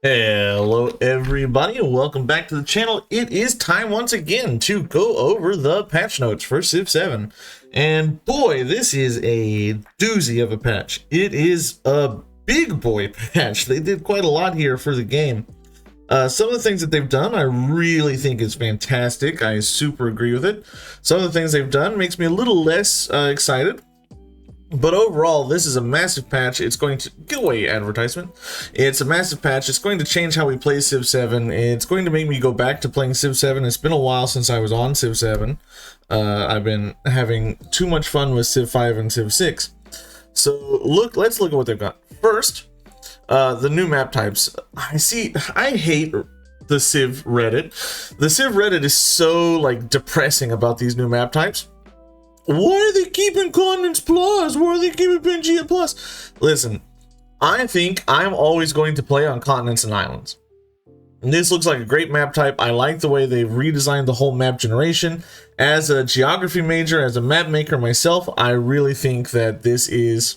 Hello everybody and welcome back to the channel. It is time once again to go over the patch notes for Civ 7. And boy, this is a doozy of a patch. It is a big boy patch. They did quite a lot here for the game. Some of the things that they've done I really think is fantastic. I super agree with it. Some of the things they've done makes me a little less excited. But overall, this is a massive patch. It's going to get away advertisement. It's a massive patch. It's going to change how we play Civ 7. It's going to make me go back to playing Civ 7. It's been a while since I was on Civ 7. I've been having too much fun with Civ 5 and Civ 6. So let's look at what they've got. First, the new map types. I hate the Civ Reddit. The Civ Reddit is so like depressing about these new map types. Why are they keeping Continents Plus? Why are they keeping Pangea Plus? Listen, I think I'm always going to play on continents and islands. And this looks like a great map type. I like the way they've redesigned the whole map generation. As a geography major, as a map maker myself, I really think that this is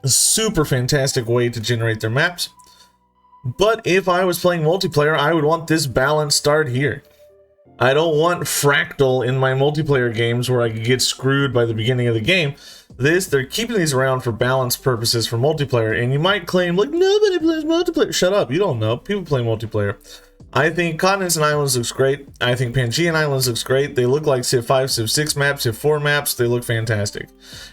a super fantastic way to generate their maps. But if I was playing multiplayer, I would want this balanced start here. I don't want fractal in my multiplayer games where I could get screwed by the beginning of the game. They're keeping these around for balance purposes for multiplayer, and you might claim, like, nobody plays multiplayer. Shut up, you don't know. People play multiplayer. I think Continents and Islands looks great. I think Pangean Islands looks great. They look like Civ 5, Civ 6 maps, Civ 4 maps. They look fantastic.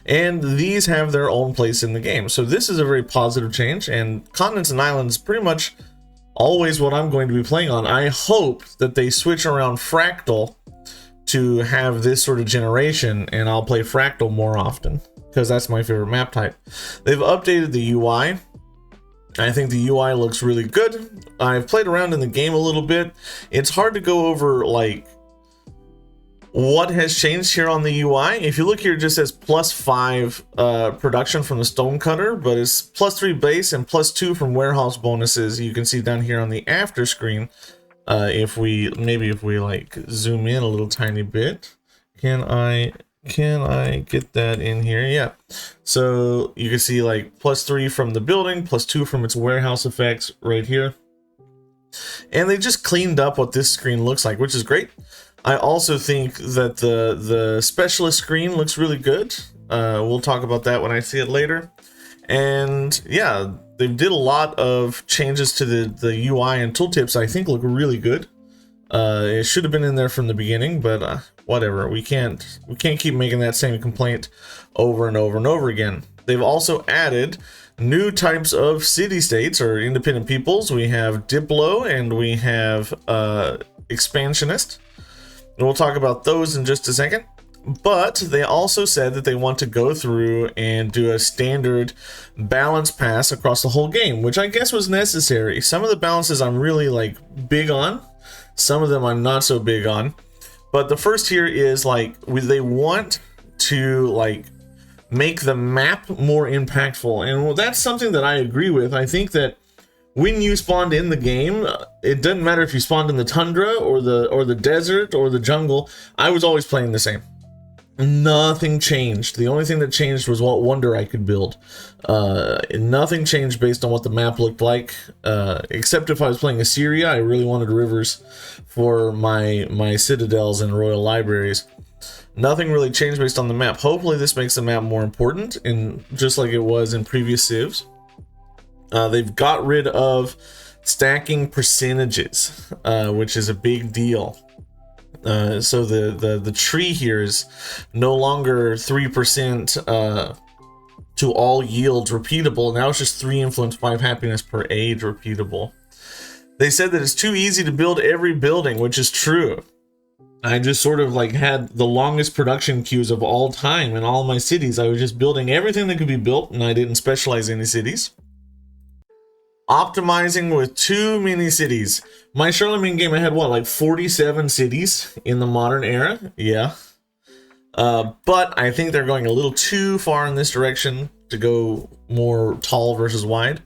And these have their own place in the game. So this is a very positive change, and Continents and Islands pretty much always what I'm going to be playing on. I hope that they switch around Fractal to have this sort of generation, and I'll play Fractal more often because that's my favorite map type. They've updated the UI. I think the UI looks really good. I've played around in the game a little bit. It's hard to go over like what has changed here on the UI. If you look here, it just says +5 production from the Stonecutter, but it's +3 base and +2 from warehouse bonuses. You can see down here on the after screen. If we like zoom in a little tiny bit, can I get that in here? Yeah. So you can see like +3 from the building, +2 from its warehouse effects right here. And they just cleaned up what this screen looks like, which is great. I also think that the specialist screen looks really good. We'll talk about that when I see it later. And yeah, they did a lot of changes to the UI and tooltips I think look really good. It should have been in there from the beginning, but whatever. We can't keep making that same complaint over and over and over again. They've also added new types of city-states or independent peoples. We have Diplo and we have Expansionist. And we'll talk about those in just a second. But they also said that they want to go through and do a standard balance pass across the whole game, which I guess was necessary. Some of the balances I'm really like big on. Some of them I'm not so big on. But the first here is like they want to like make the map more impactful. And that's something that I agree with. I think that when you spawned in the game, it doesn't matter if you spawned in the tundra or the desert or the jungle. I was always playing the same. Nothing changed. The only thing that changed was what wonder I could build. Nothing changed based on what the map looked like, except if I was playing Assyria. I really wanted rivers for my citadels and royal libraries. Nothing really changed based on the map. Hopefully this makes the map more important, and just like it was in previous civs. They've got rid of stacking percentages, which is a big deal. So the tree here is no longer 3% to all yields repeatable. Now it's just 3 influence, 5 happiness per age repeatable. They said that it's too easy to build every building, which is true. I just sort of like had the longest production queues of all time in all my cities. I was just building everything that could be built, and I didn't specialize any cities. Optimizing with too many cities. My Charlemagne game, I had what, like 47 cities in the modern era? Yeah. But I think they're going a little too far in this direction to go more tall versus wide.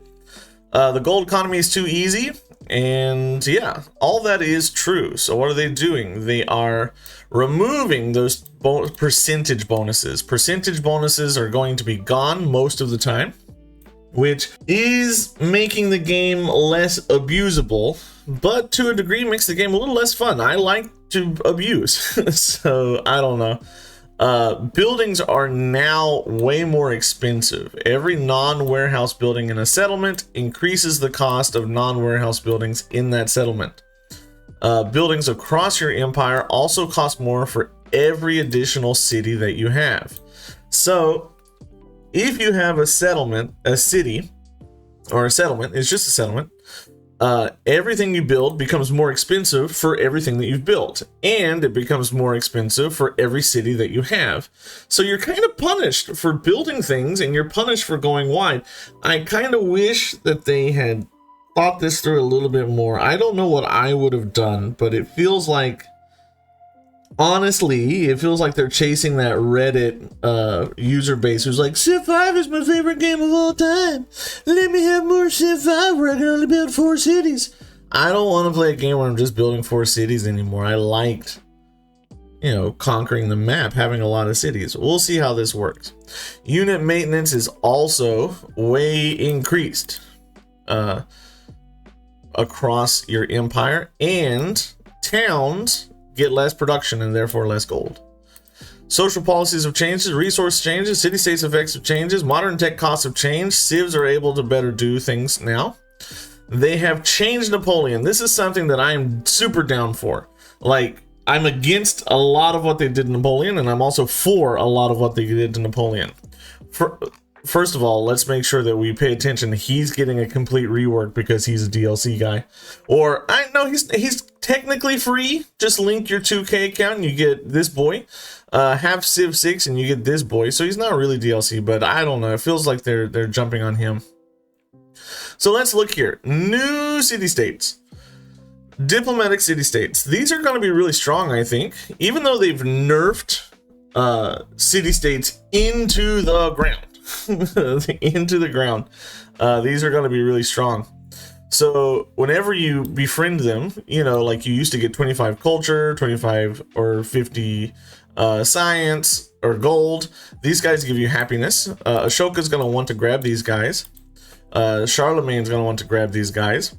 The gold economy is too easy. And yeah, all that is true. So what are they doing? They are removing those percentage bonuses. Percentage bonuses are going to be gone most of the time. which is making the game less abusable, but to a degree makes the game a little less fun. I like to abuse, so I don't know. Buildings are now way more expensive. Every non-warehouse building in a settlement increases the cost of non-warehouse buildings in that settlement. Buildings across your empire also cost more for every additional city that you have. So if you have a settlement, a city, or a settlement, it's just a settlement, everything you build becomes more expensive for everything that you've built, and it becomes more expensive for every city that you have. So you're kind of punished for building things, and you're punished for going wide. I kind of wish that they had thought this through a little bit more. I don't know what I would have done, but it feels like, honestly, it feels like they're chasing that Reddit user base who's like, Civ 5 is my favorite game of all time. Let me have more Civ 5 where I can only build 4 cities. I don't want to play a game where I'm just building 4 cities anymore. I liked, you know, conquering the map, having a lot of cities. We'll see how this works. Unit maintenance is also way increased across your empire, and towns get less production and therefore less gold. Social policies have changed, resource changes, city-states effects have changes, modern tech costs have changed. Civs are able to better do things now. They have changed Napoleon. This is something that I'm super down for. Like, I'm against a lot of what they did to Napoleon, and I'm also for a lot of what they did to Napoleon. First of all, let's make sure that we pay attention. He's getting a complete rework because he's a DLC guy. Or, I know he's technically free. Just link your 2K account and you get this boy. Have Civ 6 and you get this boy. So he's not really DLC, but I don't know. It feels like they're jumping on him. So let's look here. New city-states. Diplomatic city-states. These are going to be really strong, I think. Even though they've nerfed city-states into the ground. Into the ground. These are going to be really strong. So whenever you befriend them, you know, like you used to get 25 culture, 25 or 50 science or gold. These guys give you happiness. Ashoka's going to want to grab these guys. Charlemagne's going to want to grab these guys.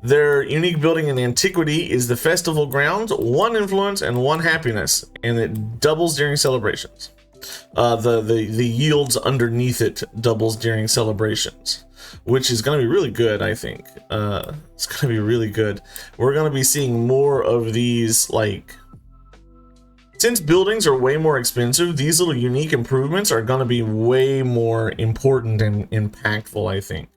Their unique building in antiquity is the festival grounds, 1 influence and 1 happiness, and it doubles during celebrations. The yields underneath it doubles during celebrations, which is going to be really good, I think. It's going to be really good. We're going to be seeing more of these, like, since buildings are way more expensive, these little unique improvements are going to be way more important and impactful, I think.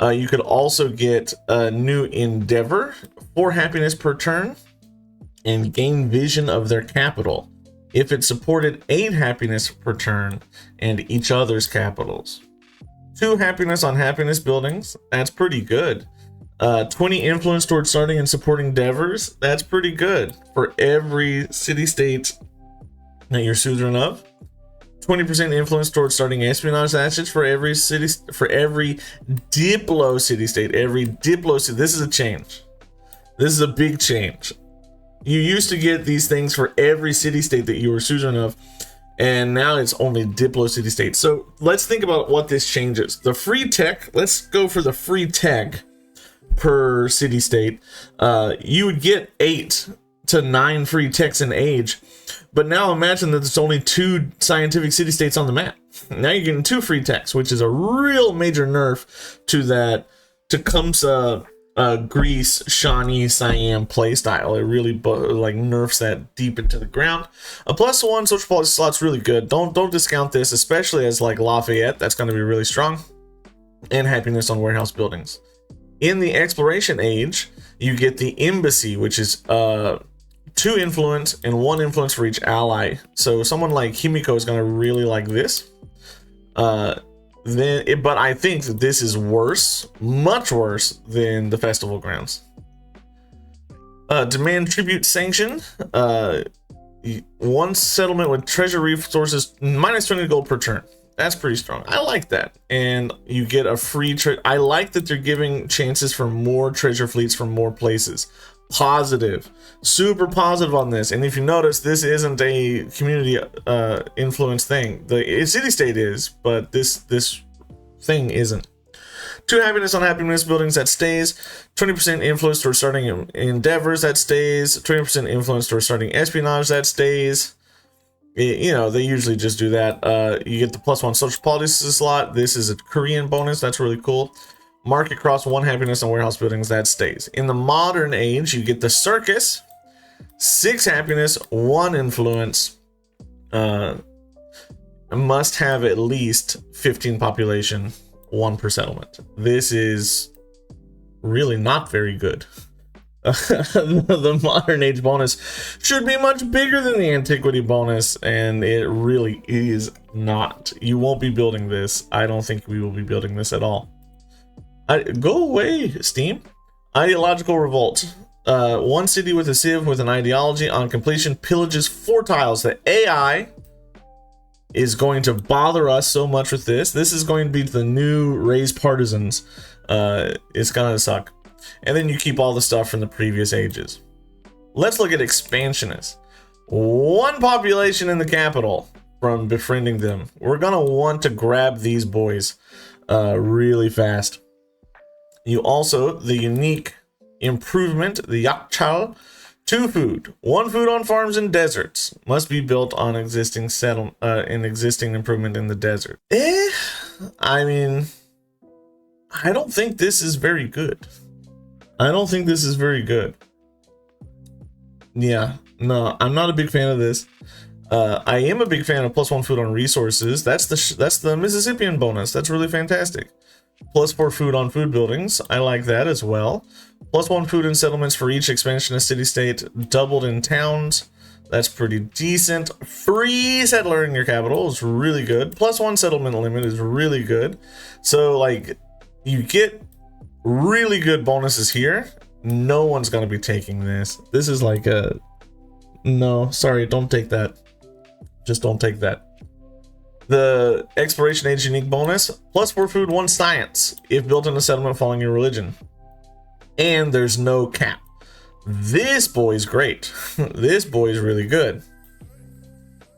You could also get a new endeavor, 4 happiness per turn, and gain vision of their capital. If it supported 8 happiness per turn and each other's capitals. 2 happiness on happiness buildings, that's pretty good. 20 influence towards starting and supporting endeavors, that's pretty good for every city-state that you're suzerain of. 20% influence towards starting espionage assets for every city, for every Diplo city-state, every Diplo city. This is a change. This is a big change. You used to get these things for every city-state that you were suzerain of, and now it's only Diplo city-state. So let's think about what this changes. The free tech, let's go for the free tech per city-state. You would get 8 to 9 free techs in age, but now imagine that there's only 2 scientific city-states on the map. Now you're getting 2 free techs, which is a real major nerf to that Tecumseh Greece, Shawnee, Siam playstyle. It really like nerfs that deep into the ground. A +1 social policy slot's really good. Don't discount this, especially as like Lafayette. That's going to be really strong. And happiness on warehouse buildings. In the exploration age, you get the embassy, which is 2 influence and 1 influence for each ally. So someone like Himiko is going to really like this. But I think that this is worse, much worse than the festival grounds. Demand tribute sanction. 1 settlement with treasure resources, -20 gold per turn. That's pretty strong. I like that. And you get a free I like that they're giving chances for more treasure fleets from more places. Positive, super positive on this. And if you notice, this isn't a community influence thing. The city-state is, but this thing isn't. 2 happiness on happiness buildings, that stays. 20% influence towards starting endeavors, that stays. 20% influence towards starting espionage, that stays. You know, they usually just do that. You get the +1 social policies slot. This is a Korean bonus. That's really cool. Market cross, 1 happiness on warehouse buildings, that stays. In the modern age, you get the circus, 6 happiness, 1 influence. Must have at least 15 population, 1 per settlement. This is really not very good. The modern age bonus should be much bigger than the antiquity bonus, and it really is not. You won't be building this. I don't think we will be building this at all. Go away, Steam. Ideological revolt. 1 city with a civ with an ideology on completion pillages 4 tiles. The AI is going to bother us so much with this. This is going to be the new raise partisans. It's gonna suck. And then you keep all the stuff from the previous ages. Let's look at expansionists. 1 population in the capital from befriending them. We're gonna want to grab these boys really fast. You also, the unique improvement, the Yakchal, 2 food. 1 food on farms and deserts. Must be built on existing an existing improvement in the desert. I mean, I don't think this is very good. I don't think this is very good. Yeah, no, I'm not a big fan of this. I am a big fan of +1 food on resources. That's the Mississippian bonus. That's really fantastic. +4 food on food buildings. I like that as well. +1 food in settlements for each expansionist city-state. Doubled in towns. That's pretty decent. Free settler in your capital is really good. +1 settlement limit is really good. So, like, you get really good bonuses here. No one's going to be taking this. This is like a... No, sorry, don't take that. Just don't take that. The exploration age unique bonus, +4 food, 1 science if built in a settlement following your religion, and there's no cap. This boy's great. This boy's really good.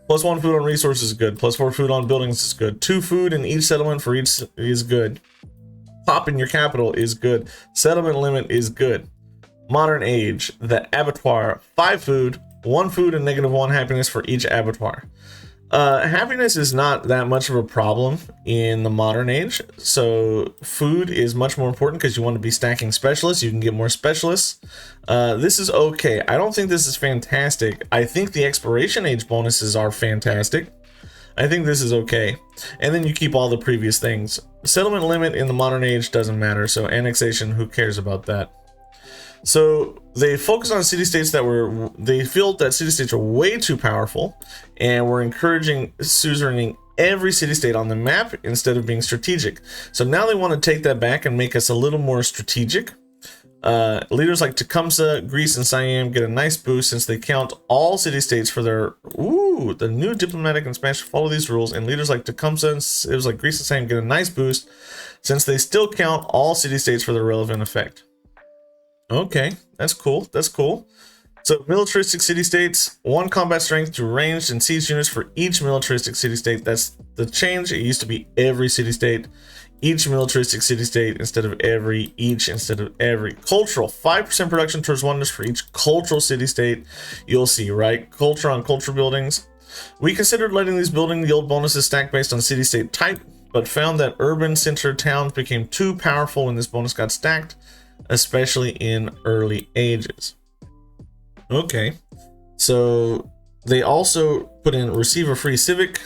+1 food on resources is good. +4 food on buildings is good. 2 food in each settlement for each is good. Pop in your capital is good. Settlement limit is good. Modern age, the abattoir, 5 food, 1 food and -1 happiness for each abattoir. Happiness is not that much of a problem in the modern age, so food is much more important because you want to be stacking specialists. You can get more specialists. This is okay. I don't think this is fantastic. I think the exploration age bonuses are fantastic. I think this is okay. And then you keep all the previous things. Settlement limit in the modern age doesn't matter, so annexation, who cares about that? So they focus on city-states they feel that city-states are way too powerful, and we're encouraging suzeraning every city-state on the map instead of being strategic. So now they want to take that back and make us a little more strategic. Leaders like Tecumseh, Greece, and Siam get a nice boost since they count all city-states for their... Ooh, the new diplomatic and Spanish follow these rules, and leaders like Tecumseh, it was like Greece and Siam get a nice boost since they still count all city-states for their relevant effect. Okay, that's cool. That's cool. So militaristic city-states, 1 combat strength to ranged and siege units for each militaristic city-state. That's the change. It used to be every city-state, each militaristic city-state instead of every, each instead of every. Cultural, 5% production towards wonders for each cultural city-state. You'll see, right? Culture on culture buildings. We considered letting these building the old bonuses stack based on city-state type, but found that urban center towns became too powerful when this bonus got stacked, especially in early ages. Okay, so they also put in receive a free civic.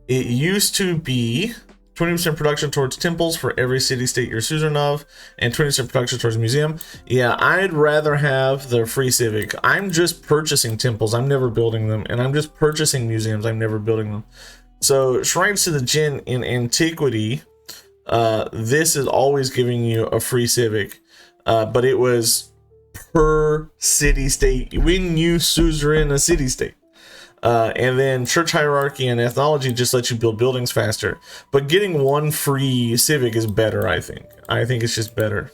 It used to be 20% production towards temples for every city-state you're suzerain of, and 20% production towards museum. Yeah, I'd rather have the free civic. I'm just purchasing temples, I'm never building them, and I'm just purchasing museums, I'm never building them. So shrines to the Jinn in antiquity, this is always giving you a free civic, but it was per city-state when you suzerain a city-state. And then church hierarchy and ethnology just let you build buildings faster. But getting 1 free civic is better, I think. I think it's just better.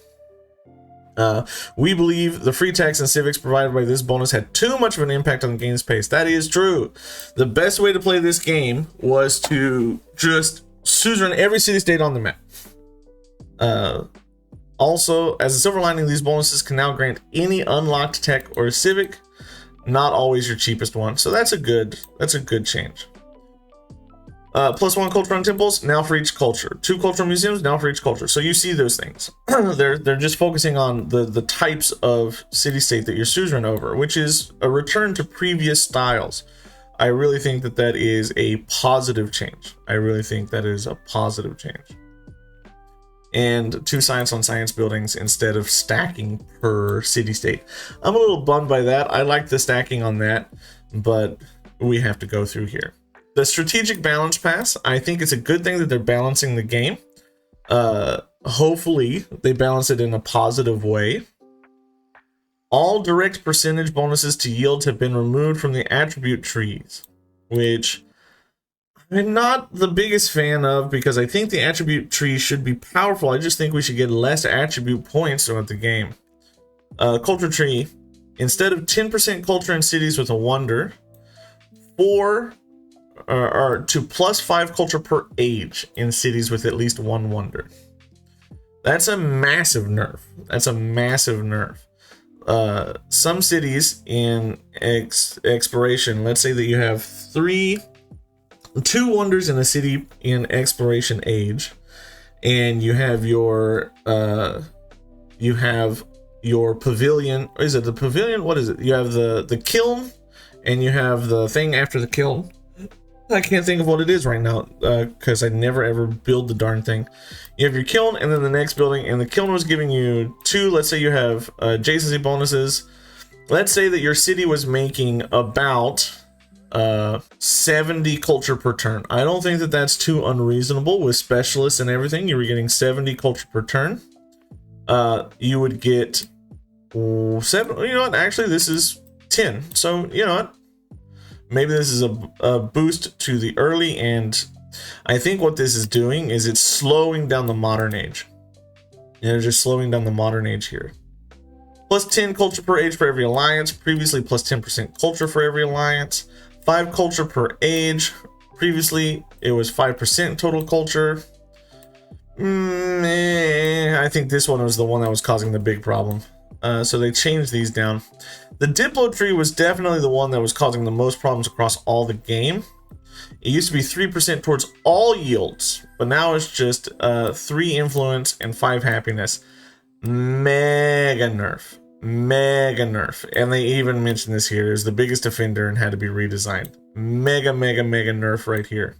We believe the free tax and civics provided by this bonus had too much of an impact on the game's pace. That is true. The best way to play this game was to just suzerain every city-state on the map. Also, as a silver lining, these bonuses can now grant any unlocked tech or civic, not always your cheapest one. So that's a good change. +1 culture on temples, now for each culture. 2 cultural museums, now for each culture. So you see those things. they're just focusing on the types of city-state that you're suzerain over, which is a return to previous styles. I really think that that is a positive change. I really think that is a positive change. And 2 science on science buildings instead of stacking per city-state. I'm a little bummed by that. I like the stacking on that, but we have to go through here. The strategic balance pass, I think it's a good thing that they're balancing the game. Hopefully they balance it in a positive way. All direct percentage bonuses to yields have been removed from the attribute trees, which I'm not the biggest fan of, because I think the attribute tree should be powerful. I just think we should get less attribute points throughout the game. Culture tree, instead of 10% culture in cities with a wonder, 4 or to +5 culture per age in cities with at least 1 wonder. That's a massive nerf. That's a massive nerf. Some cities in exploration, let's say that you have 2 wonders in a city in exploration age, and you have your pavilion. Or is it the pavilion? What is it? You have the kiln, and you have the thing after the kiln. I can't think of what it is right now, because I never ever build the darn thing. You have your kiln, and then the next building, and the kiln was giving you 2. Let's say you have adjacency bonuses. Let's say that your city was making about 70 culture per turn. I don't think that that's too unreasonable. With specialists and everything, you were getting 70 culture per turn. You would get 7. You know what? Actually, this is 10. So you know what? Maybe this is a boost to the early, and I think what this is doing is it's slowing down the modern age. They're just slowing down the modern age here. +10 culture per age for every alliance. Previously +10% culture for every alliance. 5 culture per age. Previously it was 5% total culture. I think this one was the one that was causing the big problem. So they changed these down. The Diplo tree was definitely the one that was causing the most problems across all the game. It used to be 3% towards all yields, but now it's just 3 influence and 5 happiness. Mega nerf. Mega nerf. And they even mentioned this here as the biggest offender and had to be redesigned. Mega nerf right here.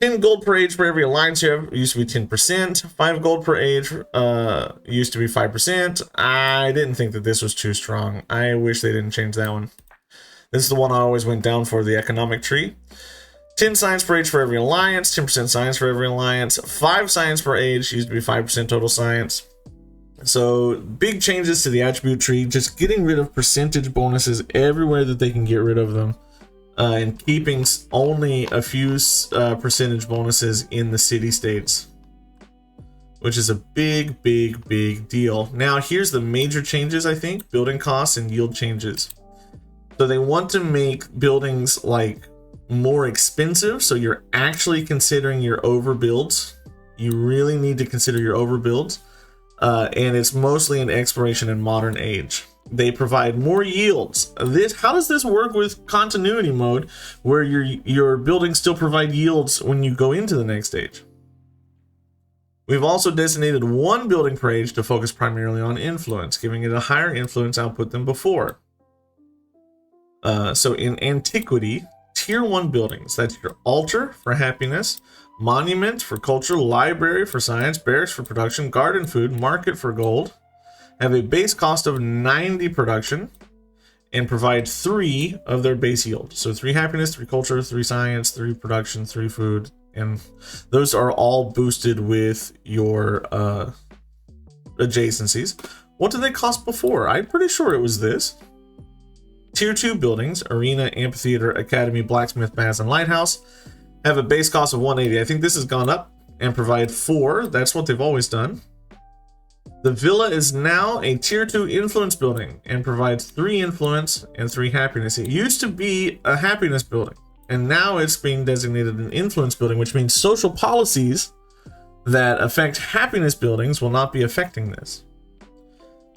10 gold per age for every alliance you have. It used to be 10%. 5 gold per age used to be 5%. I didn't think that this was too strong. I wish they didn't change that one. This is the one I always went down for, the economic tree. 10 science per age for every alliance. 10% science for every alliance. 5 science per age. Used to be 5% total science. So big changes to the attribute tree. Just getting rid of percentage bonuses everywhere that they can get rid of them. And keeping only a few percentage bonuses in the city-states, which is a big deal. Now, here's the major changes, I think. Building costs and yield changes. So they want to make buildings like more expensive, so you're actually considering your overbuilds. You really need to consider your overbuilds. And it's mostly in exploration and modern age. They provide more yields. How does this work with continuity mode, where your buildings still provide yields when you go into the next stage? We've also designated 1 building per age to focus primarily on influence, giving it a higher influence output than before. So in antiquity, tier 1 buildings, that's your altar for happiness, monument for culture, library for science, barracks for production, garden food, market for gold, have a base cost of 90 production, and provide 3 of their base yield. So 3 happiness, 3 culture, 3 science, 3 production, 3 food, and those are all boosted with your adjacencies. What did they cost before? I'm pretty sure it was this. Tier 2 buildings, arena, amphitheater, academy, blacksmith, baths, and lighthouse, have a base cost of 180. I think this has gone up and provide 4. That's what they've always done. The villa is now a tier 2 influence building and provides 3 influence and 3 happiness. It used to be a happiness building. and now it's being designated an influence building, which means social policies that affect happiness buildings will not be affecting this.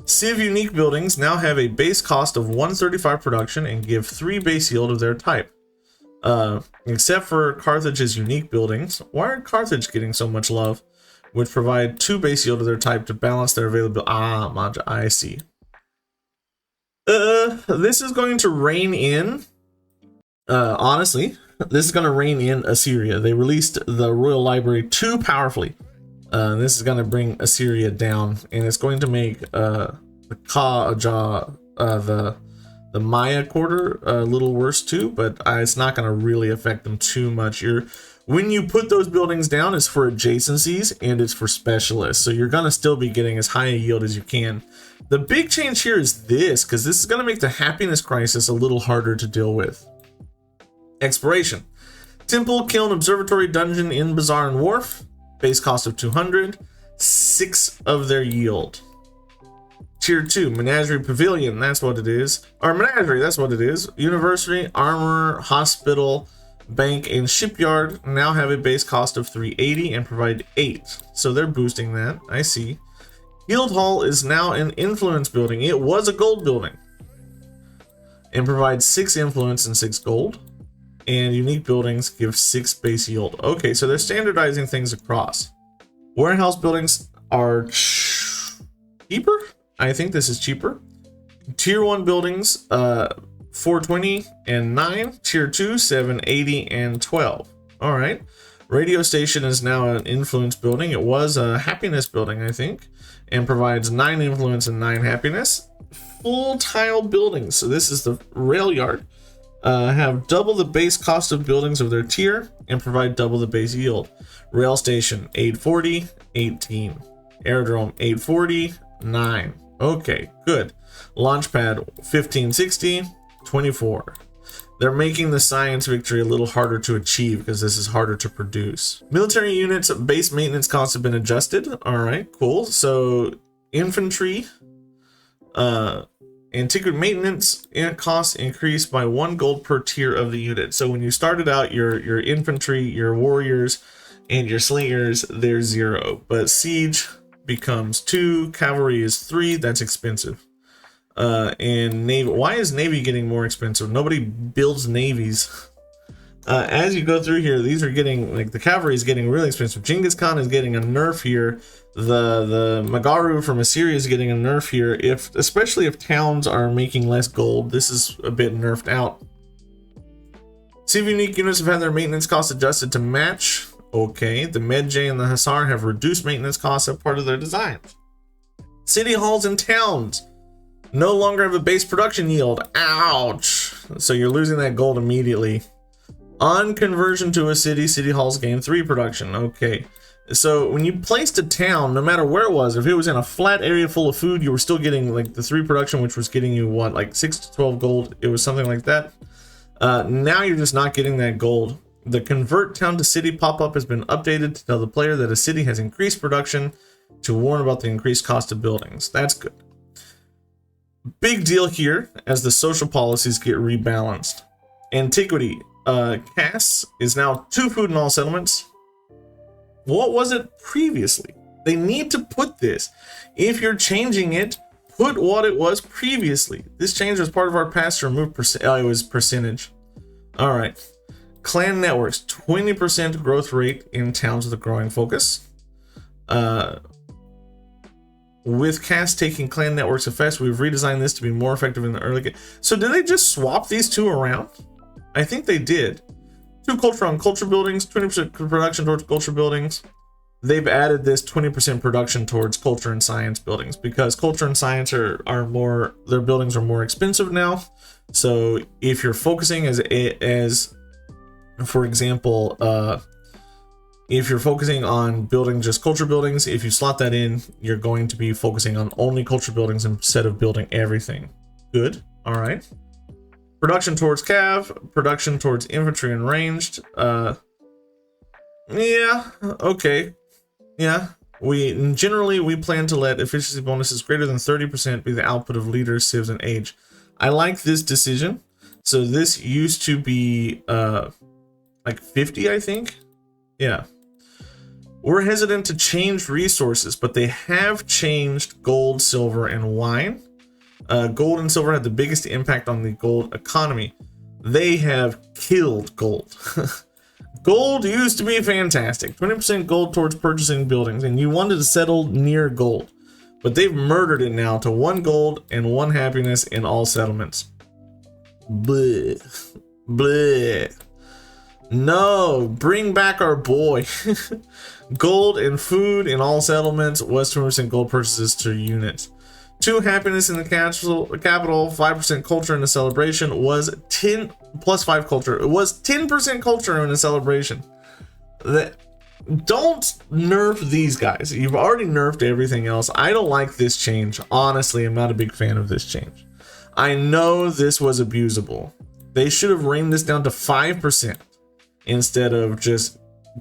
Civ unique buildings now have a base cost of 135 production and give 3 base yield of their type. Except for Carthage's unique buildings. Why are Carthage getting so much love? Which provide 2 base yield of their type to balance their availability. Maja, I see. This is going to rein in, honestly, this is going to rein in Assyria. They released the Royal Library too powerfully. This is going to bring Assyria down, and it's going to make the Qajar, the Maya quarter a little worse too, but it's not going to really affect them too much. When you put those buildings down, it's for adjacencies and it's for specialists, so you're going to still be getting as high a yield as you can. The big change here is this, because this is going to make the happiness crisis a little harder to deal with. Exploration. Temple, Kiln, Observatory, Dungeon, Inn, Bazaar, and Wharf. Base cost of 200. 6 of their yield. Tier 2, Menagerie Pavilion, that's what it is. Or Menagerie, that's what it is. University, Armor, Hospital, Bank, and Shipyard now have a base cost of 380 and provide 8. So they're boosting that, I see. Guildhall is now an influence building. It was a gold building. And provides 6 influence and 6 gold. And unique buildings give 6 base yield. Okay, so they're standardizing things across. Warehouse buildings are cheaper. I think this is cheaper. Tier 1 buildings, 420 and 9. Tier 2, 780 and 12. All right. Radio station is now an influence building. It was a happiness building, I think, and provides 9 influence and 9 happiness. Full tile buildings. So this is the rail yard. Have double the base cost of buildings of their tier and provide double the base yield. Rail station 840, 18. Aerodrome 840, 9. Okay, good. Launchpad 1560, 24. They're making the science victory a little harder to achieve because this is harder to produce. Military units base maintenance costs have been adjusted. All right, cool. So infantry, antiquity maintenance costs increased by 1 gold per tier of the unit. So when you started out, your infantry, your warriors, and your slingers, they're 0. But siege becomes 2, cavalry is 3. That's expensive. And navy. Why is navy getting more expensive? Nobody builds navies. As you go through here, these are getting, like, the cavalry is getting really expensive. Genghis Khan is getting a nerf here. The Magaru from Assyria is getting a nerf here. Especially if towns are making less gold, this is a bit nerfed out. Civ unique units have had their maintenance costs adjusted to match. Okay, the Medjay and the Hussar have reduced maintenance costs as part of their designs. City halls and towns no longer have a base production yield. Ouch! So you're losing that gold immediately. On conversion to a city, city halls gain 3 production. Okay. So when you placed a town, no matter where it was, if it was in a flat area full of food, you were still getting like the 3 production, which was getting you what, like 6 to 12 gold. It was something like that. Now you're just not getting that gold. The convert town to city pop-up has been updated to tell the player that a city has increased production to warn about the increased cost of buildings. That's good. Big deal here as the social policies get rebalanced. Antiquity. Cass is now 2 food in all settlements. What was it previously? They need to put this. If you're changing it, put what it was previously. This change was part of our past to remove it was percentage. All right. Clan networks, 20% growth rate in towns with a growing focus. With cast taking clan networks effects, we've redesigned this to be more effective in the early game. So did they just swap these 2 around? I think they did. 2 culture on culture buildings, 20% production towards culture buildings. They've added this 20% production towards culture and science buildings because culture and science are more, their buildings are more expensive now. So if you're focusing as for example, if you're focusing on building just culture buildings, if you slot that in, you're going to be focusing on only culture buildings instead of building everything. Good. All right. Production towards cav, production towards infantry and ranged. Yeah, okay. Yeah. We plan to let efficiency bonuses greater than 30% be the output of leaders, civs, and age. I like this decision. So this used to be like 50, I think. Yeah. We're hesitant to change resources, but they have changed gold, silver, and wine. Gold and silver had the biggest impact on the gold economy. They have killed gold. Gold used to be fantastic. 20% gold towards purchasing buildings, and you wanted to settle near gold. But they've murdered it now to 1 gold and 1 happiness in all settlements. Bleh. Bleh. No, bring back our boy. Gold and food in all settlements was 20% gold purchases to units. 2 happiness in the capital, 5% culture in the celebration was 10 plus 5 culture. It was 10% culture in the celebration. Don't nerf these guys. You've already nerfed everything else. I don't like this change. Honestly, I'm not a big fan of this change. I know this was abusable. They should have reined this down to 5% instead of just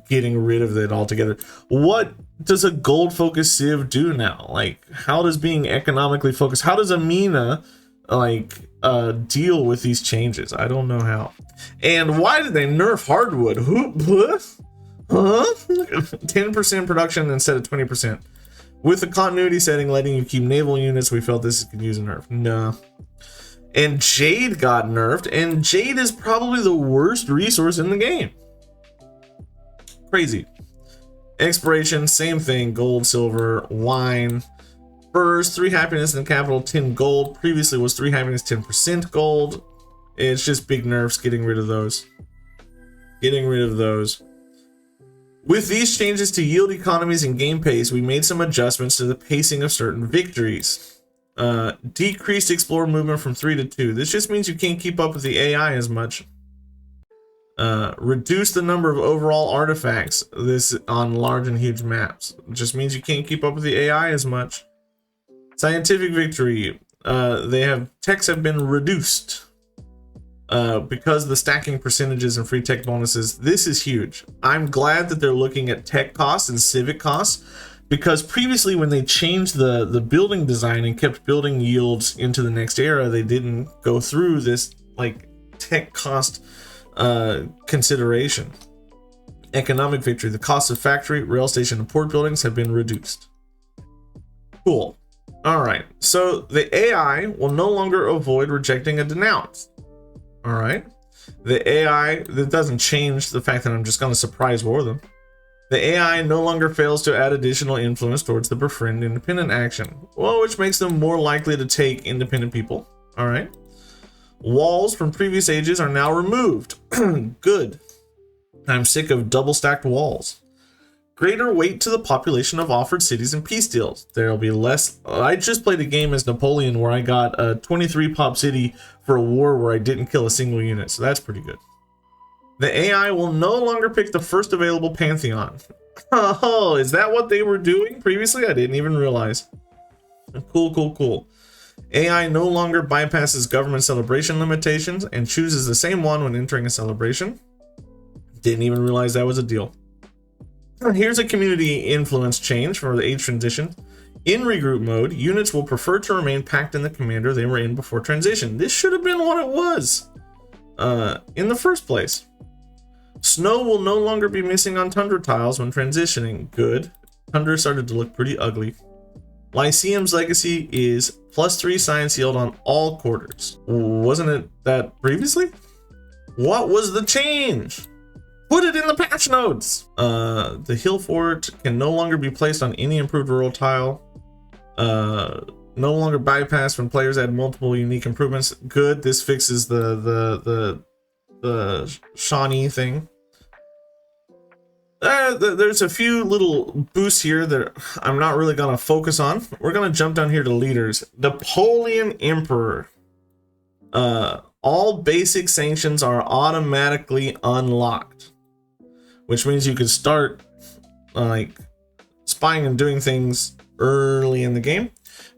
getting rid of it altogether. What does a gold focused Civ do now? Like, how does being economically focused, how does Amina like deal with these changes? I don't know how. And why did they nerf hardwood? Huh? 10% production instead of 20%. With the continuity setting letting you keep naval units, we felt this could use a nerf. No. And Jade got nerfed, and Jade is probably the worst resource in the game. Crazy. Expiration, same thing. Gold, silver, wine. Furs, 3 happiness in the capital, 10 gold. Previously was 3 happiness, 10% gold. It's just big nerfs, getting rid of those. Getting rid of those. With these changes to yield economies and game pace, we made some adjustments to the pacing of certain victories. Decreased explorer movement from 3 to 2. This just means you can't keep up with the AI as much. Reduce the number of overall artifacts. This on large and huge maps. It just means you can't keep up with the AI as much. Scientific victory. Techs have been reduced. Because of the stacking percentages and free tech bonuses. This is huge. I'm glad that they're looking at tech costs and civic costs, because previously when they changed the building design and kept building yields into the next era, they didn't go through this like tech cost consideration. Economic victory. The cost of factory, rail station, and port buildings have been reduced. Cool. All right. So the AI will no longer avoid rejecting a denounce. All right. The AI, that doesn't change the fact that I'm just going to surprise war them. The AI no longer fails to add additional influence towards the befriend independent action, well, which makes them more likely to take independent people. All right. Walls from previous ages are now removed. Good. I'm sick of double stacked walls. Greater weight to the population of offered cities and peace deals. There'll be less. I just played a game as Napoleon where I got a 23 pop city for a war where I didn't kill a single unit, so that's pretty good. The AI will no longer pick the first available pantheon. Oh, is that what they were doing previously? I didn't even realize. Cool. AI no longer bypasses government celebration limitations and chooses the same one when entering a celebration. Didn't even realize that was a deal. Here's a community influence change for the age transition. In regroup mode, units will prefer to remain packed in the commander they were in before transition. This should have been what it was in the first place. Snow will no longer be missing on tundra tiles when transitioning. Good. Tundra started to look pretty ugly. Lyceum's legacy is +3 science yield on all quarters. Wasn't it that previously? What was the change? Put it in the patch notes. The hill fort can no longer be placed on any improved rural tile. No longer bypassed when players add multiple unique improvements. Good. This fixes the Shawnee thing. There's a few little boosts here that I'm not really gonna focus on. We're gonna jump down here to leaders. Napoleon Emperor. All basic sanctions are automatically unlocked, which means you can start like spying and doing things early in the game.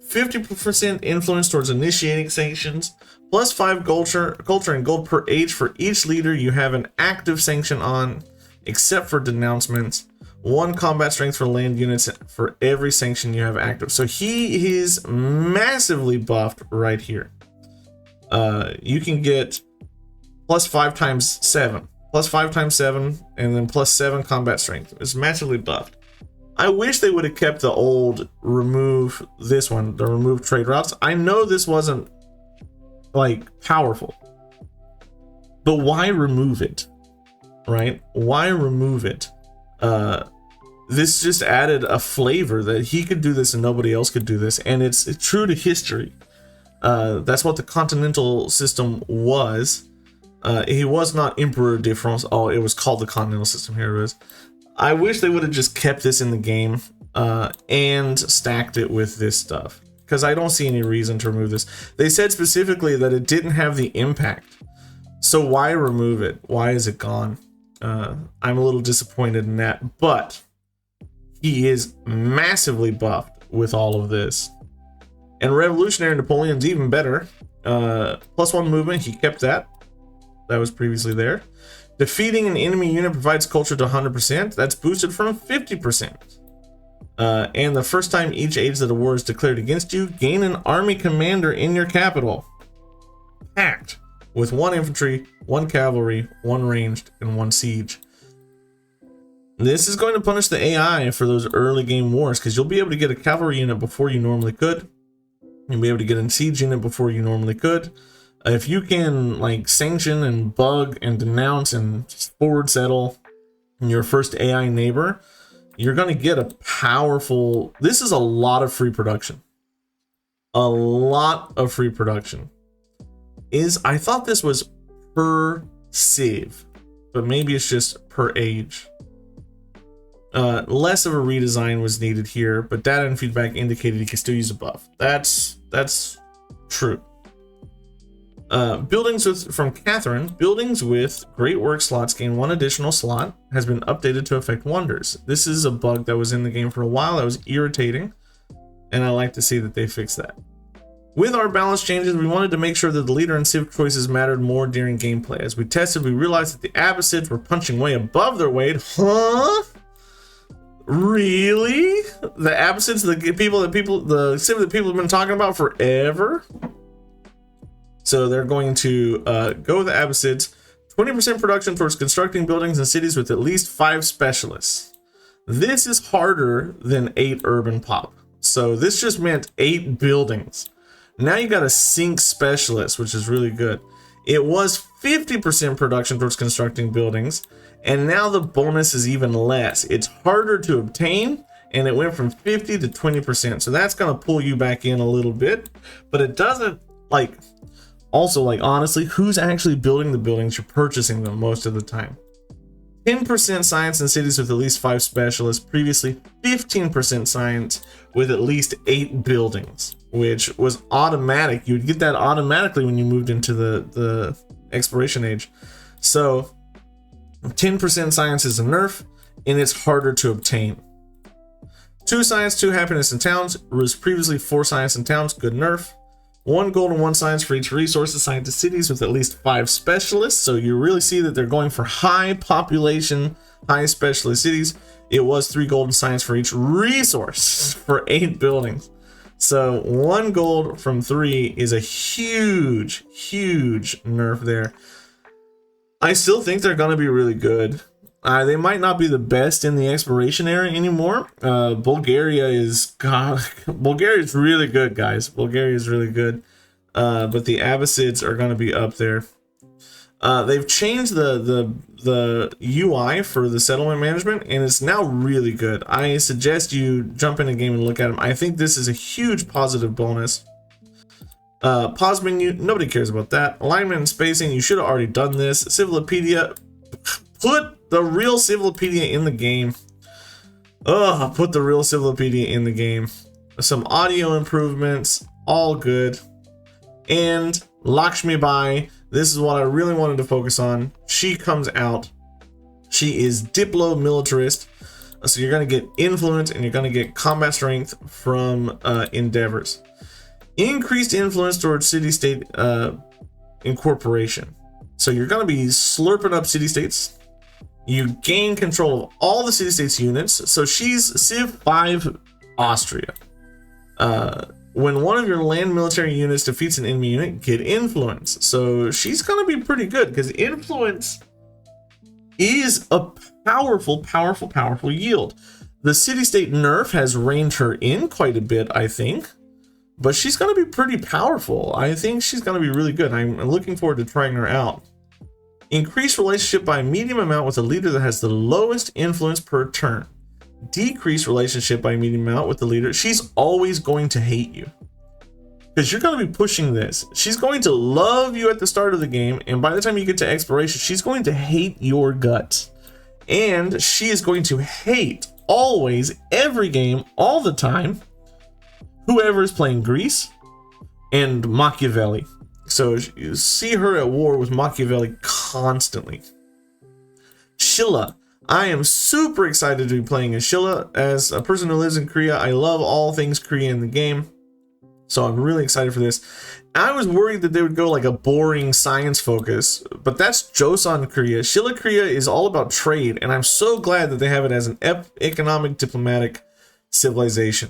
50% influence towards initiating sanctions, +5 culture and gold per age for each leader you have an active sanction on, except for denouncements. 1 combat strength for land units for every sanction you have active. So he is massively buffed right here. You can get +5 times 7. plus 5 times 7, and then plus 7 combat strength. It's massively buffed. I wish they would have kept the old remove this one, the remove trade routes. I know this wasn't like powerful, but why remove it, right? Why remove it? This just added a flavor that he could do this and nobody else could do this, and it's true to history. That's what the Continental system was. He was not Emperor de France. Oh, it was called the Continental system. Here it is. I wish they would have just kept this in the game and stacked it with this stuff, because I don't see any reason to remove this. They said specifically that it didn't have the impact. So why remove it? Why is it gone? I'm a little disappointed in that, but he is massively buffed with all of this. And Revolutionary Napoleon's even better. Plus 1 movement, he kept that. That was previously there. Defeating an enemy unit provides culture to 100%. That's boosted from 50%. And the first time each age that a war is declared against you, gain an army commander in your capital. Packed with 1 infantry, 1 cavalry, 1 ranged, and 1 siege. This is going to punish the AI for those early game wars, because you'll be able to get a cavalry unit before you normally could. You'll be able to get a siege unit before you normally could. If you can like sanction and bug and denounce and forward settle your first AI neighbor, you're going to get a powerful... This is a lot of free production. A lot of free production. I thought this was per civ, but maybe it's just per age. Less of a redesign was needed here, but data and feedback indicated you can still use a buff. That's true. Buildings from Catherine. Buildings with great work slots gain 1 additional slot. Has been updated to affect wonders. This is a bug that was in the game for a while that was irritating, and I like to see that they fix that. With our balance changes, we wanted to make sure that the leader and civ choices mattered more during gameplay. As we tested, we realized that the Abbasids were punching way above their weight. Huh? Really? The Abbasids, the civ that people have been talking about forever? So they're going to go with the Abbasids. 20% production towards constructing buildings and cities with at least 5 specialists. This is harder than 8 urban pop. So this just meant 8 buildings. Now you got a sync specialist, which is really good. It was 50% production towards constructing buildings, and now the bonus is even less. It's harder to obtain, and it went from 50 to 20%. So that's going to pull you back in a little bit, but it doesn't like... Also, like, honestly, who's actually building the buildings? You're purchasing them most of the time. 10% science in cities with at least 5 specialists. Previously, 15% science with at least 8 buildings, which was automatic. You would get that automatically when you moved into the exploration age. So, 10% science is a nerf, and it's harder to obtain. 2 science, 2 happiness in towns. Was previously 4 science in towns. Good nerf. 1 gold and 1 science for each resource assigned to cities with at least 5 specialists. So you really see that they're going for high population, high specialist cities. It was 3 gold and science for each resource for 8 buildings. So 1 gold from 3 is a huge, huge nerf there. I still think they're going to be really good. They might not be the best in the exploration area anymore. Bulgaria is really good, guys. Bulgaria is really good. But the Abbasids are going to be up there. They've changed the UI for the settlement management, and it's now really good. I suggest you jump in a game and look at them. I think this is a huge positive bonus. Pause menu, nobody cares about that. Alignment and spacing, you should have already done this. Civilopedia, put the real Civilopedia in the game. Put the real Civilopedia in the game. Some audio improvements, all good. And Lakshmibai, this is what I really wanted to focus on. She comes out. She is Diplo militarist. So you're going to get influence and you're going to get combat strength from endeavors. Increased influence towards city-state incorporation. So you're going to be slurping up city-states. You gain control of all the city-states units. So she's Civ 5 Austria. When one of your land military units defeats an enemy unit, get influence. So she's going to be pretty good because influence is a powerful yield. The city-state nerf has reined her in quite a bit, I think, but she's going to be pretty powerful. I think she's going to be really good. I'm looking forward to trying her out. Increase relationship by a medium amount with a leader that has the lowest influence per turn. Decrease relationship by a medium amount with the leader. She's always going to hate you, because you're going to be pushing this. She's going to love you at the start of the game, and by the time you get to exploration, she's going to hate your guts. And she is going to hate, always, every game, all the time, whoever is playing Greece and Machiavelli. So you see her at war with Machiavelli constantly. Silla. I am super excited to be playing as Silla. As a person who lives in Korea, I love all things Korean in the game. So I'm really excited for this. I was worried that they would go like a boring science focus, but that's Joseon Korea. Silla Korea is all about trade, and I'm so glad that they have it as an economic diplomatic civilization.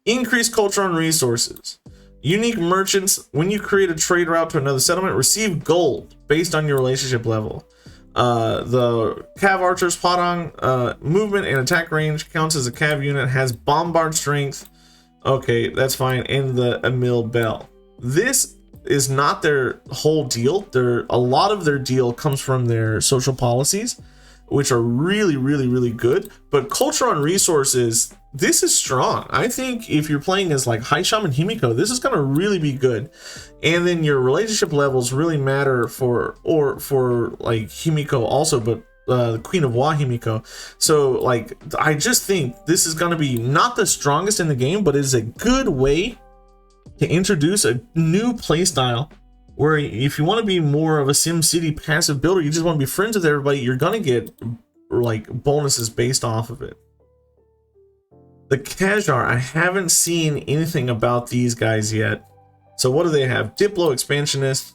Increased culture and resources. Unique merchants, when you create a trade route to another settlement, receive gold based on your relationship level. The Cav Archer's Hwarang movement and attack range counts as a Cav unit, has bombard strength. Okay, that's fine. And the Emil Bell. This is not their whole deal. A lot of their deal comes from their social policies, which are really good. But culture on resources, this is strong. I think if you're playing as like High Shaman Himiko, this is going to really be good. And then your relationship levels really matter for like Himiko also, but the Queen of Wa Himiko. So like, I just think this is going to be not the strongest in the game, but it is a good way to introduce a new playstyle where if you want to be more of a SimCity passive builder, you just want to be friends with everybody, you're going to get like bonuses based off of it. The Qajar, I haven't seen anything about these guys yet. So what do they have? Diplo Expansionist,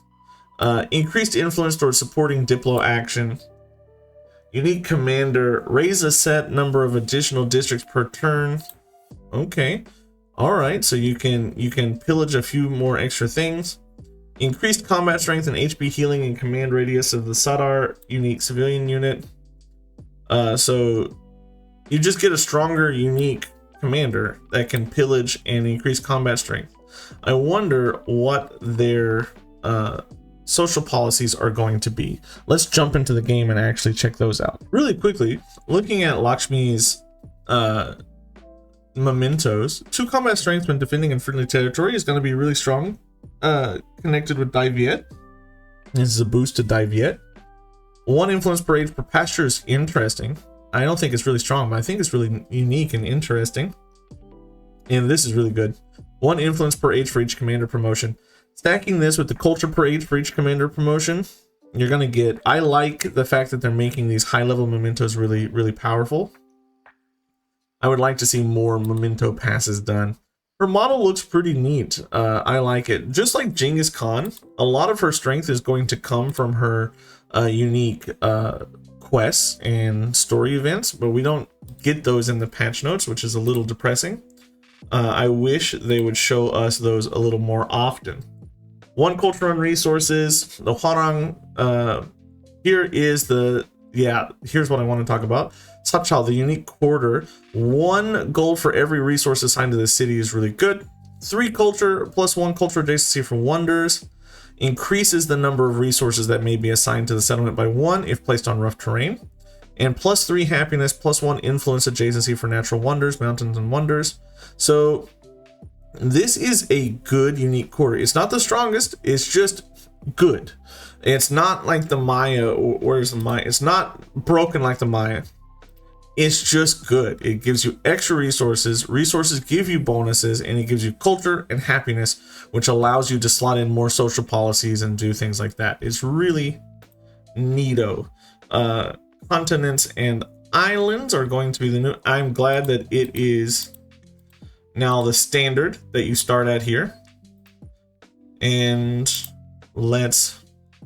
increased influence towards supporting Diplo action. Unique Commander, raise a set number of additional districts per turn. Okay. Alright, so you can pillage a few more extra things. Increased combat strength and HP healing and command radius of the Sadar unique civilian unit. So you just get a stronger unique commander that can pillage and increase combat strength. I wonder what their social policies are going to be. Let's jump into the game and actually check those out. Really quickly, looking at Lakshmi's mementos, 2 combat strength when defending in friendly territory is going to be really strong. Connected with Dai Viet. This is a boost to Dai Viet. 1 influence per age per pasture is interesting. I don't think it's really strong, but I think it's really unique and interesting. And this is really good. 1 influence per age for each commander promotion. Stacking this with the culture per age for each commander promotion, you're going to get... I like the fact that they're making these high-level mementos really powerful. I would like to see more memento passes done. Her model looks pretty neat. I like it. Just like Genghis Khan, a lot of her strength is going to come from her unique quests and story events, but we don't get those in the patch notes, which is a little depressing. I wish they would show us those a little more often. 1 culture on resources. The Hwarang, here is the... Yeah, here's what I want to talk about. Sachal, the unique quarter. 1 gold for every resource assigned to the city is really good. 3 culture plus 1 culture adjacency for wonders. Increases the number of resources that may be assigned to the settlement by 1 if placed on rough terrain. And plus 3 happiness, plus 1 influence adjacency for natural wonders, mountains, and wonders. So this is a good unique quarter. It's not the strongest, it's just good. It's not like the Maya. Where's the Maya? It's not broken like the Maya. It's just good. It gives you extra resources. Resources give you bonuses, and it gives you culture and happiness, which allows you to slot in more social policies and do things like that. It's really neato. Continents and islands are going to be the new... I'm glad that it is now the standard that you start at here. And let's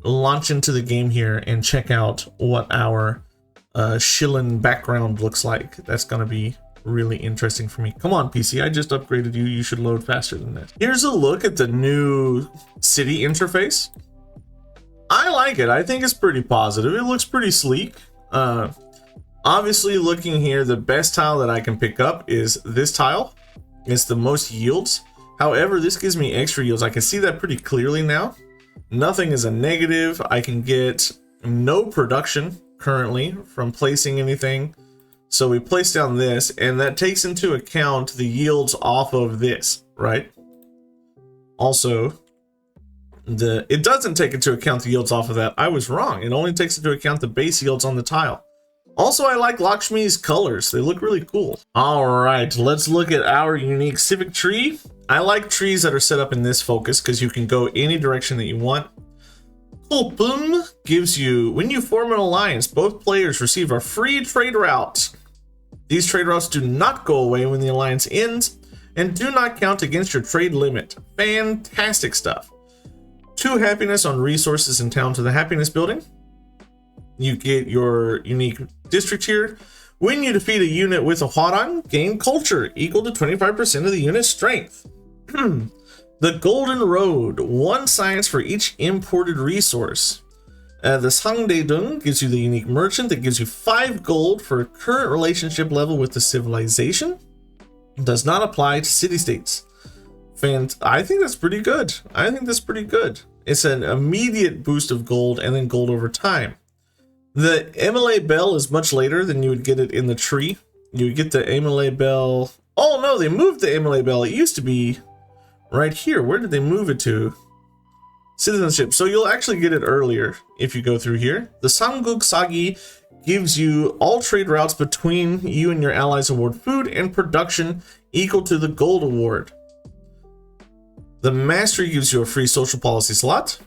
launch into the game here and check out what our Shillan background looks like. That's going to be really interesting for me. Come on, PC, I just upgraded you. You should load faster than this. Here's a look at the new city interface. I like it. I think it's pretty positive. It looks pretty sleek. Obviously, looking here, the best tile that I can pick up is this tile. It's the most yields. However, this gives me extra yields. I can see that pretty clearly now. Nothing is a negative. I can get no production currently from placing anything. So we place down this, and that takes into account the yields off of this, right? Also, it doesn't take into account the yields off of that. I was wrong. It only takes into account the base yields on the tile. Also, I like Lakshmi's colors. They look really cool. All right, let's look at our unique civic tree. I like trees that are set up in this focus because you can go any direction that you want. Boom gives you, when you form an alliance, both players receive a free trade route. These trade routes do not go away when the alliance ends and do not count against your trade limit. Fantastic stuff. 2 happiness on resources in town to the happiness building. You get your unique district here. When you defeat a unit with a Hwarang, gain culture equal to 25% of the unit's strength. The Golden Road, 1 science for each imported resource. The Sangdaedung gives you the unique merchant that gives you 5 gold for a current relationship level with the civilization. Does not apply to city-states. I think that's pretty good. I think that's pretty good. It's an immediate boost of gold and then gold over time. The MLA bell is much later than you would get it in the tree. You would get the MLA bell. Oh no, they moved the MLA bell. It used to be right here. Where did they move it to? Citizenship. So you'll actually get it earlier if you go through here. The Samguk Sagi gives you all trade routes between you and your allies award food and production equal to the gold award. The Mastery gives you a free social policy slot.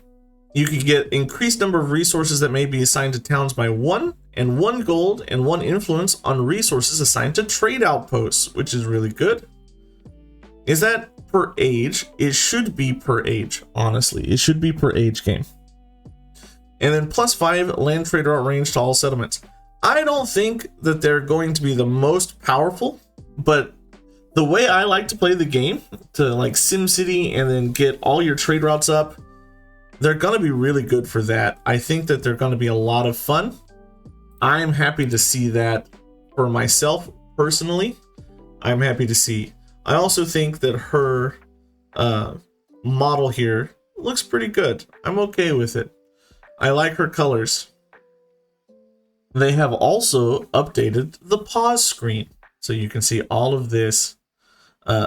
You can get increased number of resources that may be assigned to towns by 1, and 1 gold and 1 influence on resources assigned to trade outposts, which is really good. Is that per age? It should be per age, honestly. It should be per age game. And then +5 land trade route range to all settlements. I don't think that they're going to be the most powerful, but the way I like to play the game, to like SimCity and then get all your trade routes up, they're going to be really good for that. I think that they're going to be a lot of fun. I'm happy to see that for myself personally. I'm happy to see. I also think that her model here looks pretty good. I'm okay with it. I like her colors. They have also updated the pause screen, so you can see all of this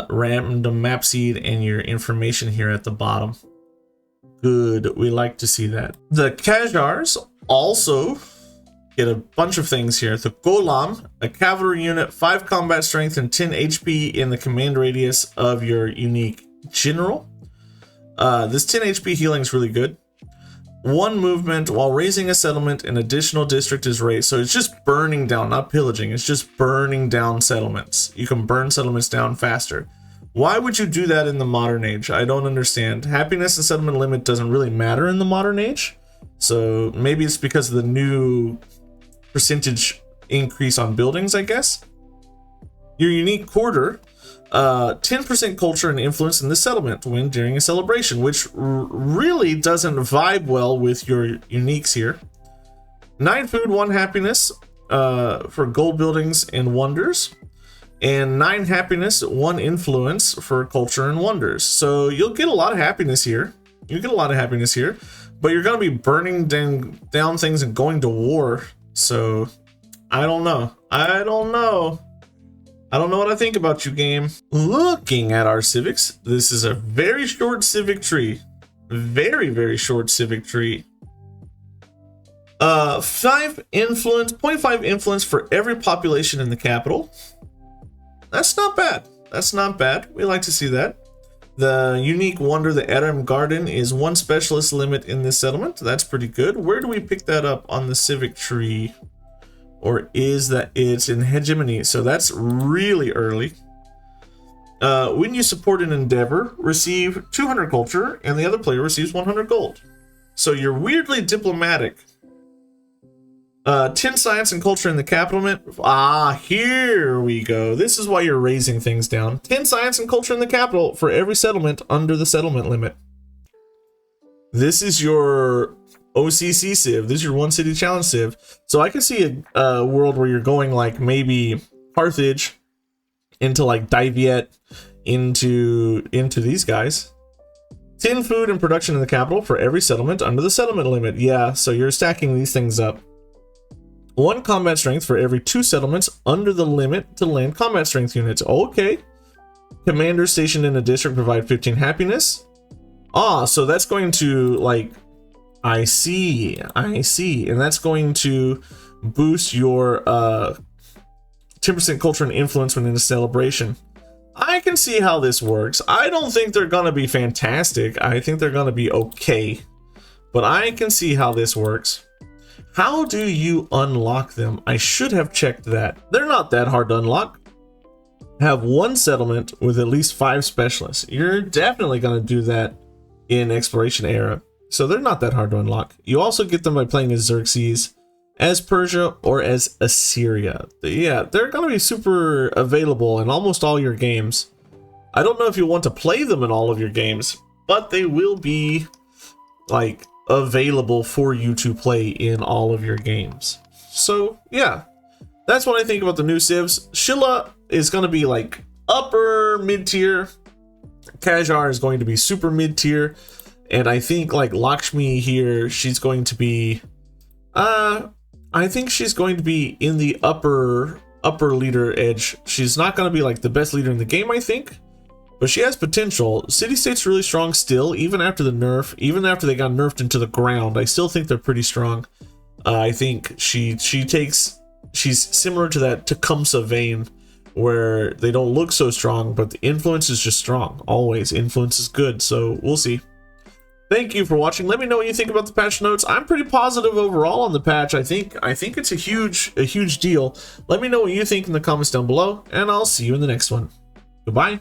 random map seed and your information here at the bottom. Good, we like to see that. The Qajars also get a bunch of things here. The Golem, a cavalry unit, 5 combat strength and 10 HP in the command radius of your unique general. This 10 HP healing is really good. 1 movement while raising a settlement, an additional district is raised. So it's just burning down, not pillaging. It's just burning down settlements. You can burn settlements down faster. Why would you do that in the modern age? I don't understand. Happiness and settlement limit doesn't really matter in the modern age. So maybe it's because of the new percentage increase on buildings, I guess. Your unique quarter, 10% culture and influence in the settlement when during a celebration, which really doesn't vibe well with your uniques here. 9 food, 1 happiness for gold buildings and wonders. And 9 happiness, 1 influence for culture and wonders. So you'll get a lot of happiness here. You get a lot of happiness here, but you're going to be burning down things and going to war. So I don't know. I don't know what I think about you, game. Looking at our civics, this is a very short civic tree. Very, very short civic tree. 5 influence, 0.5 influence for every population in the capital. That's not bad. That's not bad. We like to see that. The unique wonder, the Erem Garden, is 1 specialist limit in this settlement. That's pretty good. Where do we pick that up on the civic tree? Or is that it's in hegemony? So that's really early. When you support an endeavor, receive 200 culture, and the other player receives 100 gold. So you're weirdly diplomatic. 10 science and culture in the capital mint. Ah, here we go. This is why you're raising things down. 10 science and culture in the capital for every settlement under the settlement limit. This is your OCC Civ. This is your one city challenge Civ. So I can see a world where you're going like maybe Carthage into like Diviet into these guys. 10 food and production in the capital for every settlement under the settlement limit. Yeah, so you're stacking these things up. 1 combat strength for every 2 settlements under the limit to land combat strength units. Okay. Commanders stationed in a district provide 15 happiness. Ah, so that's going to like, I see. And that's going to boost your 10% culture and influence when in a celebration. I can see how this works. I don't think they're gonna be fantastic. I think they're gonna be okay. But I can see how this works. How do you unlock them? I should have checked that. They're not that hard to unlock. Have 1 settlement with at least 5 specialists. You're definitely gonna do that in Exploration Era. So they're not that hard to unlock. You also get them by playing as Xerxes, as Persia, or as Assyria. Yeah, they're going to be super available in almost all your games. I don't know if you want to play them in all of your games, but they will be like available for you to play in all of your games. So yeah, that's what I think about the new civs. Silla is going to be like upper mid-tier. Qajar is going to be super mid-tier. And I think like Lakshmi here, she's going to be I think she's going to be in the upper leader edge. She's not going to be like the best leader in the game, I think, but she has potential. City-state's really strong still, even after the nerf, even after they got nerfed into the ground. I still think they're pretty strong. I think she's similar to that Tecumseh vein, where they don't look so strong, but the influence is just strong. Always, influence is good, so we'll see. Thank you for watching. Let me know what you think about the patch notes. I'm pretty positive overall on the patch. I think it's a huge deal. Let me know what you think in the comments down below, and I'll see you in the next one. Goodbye.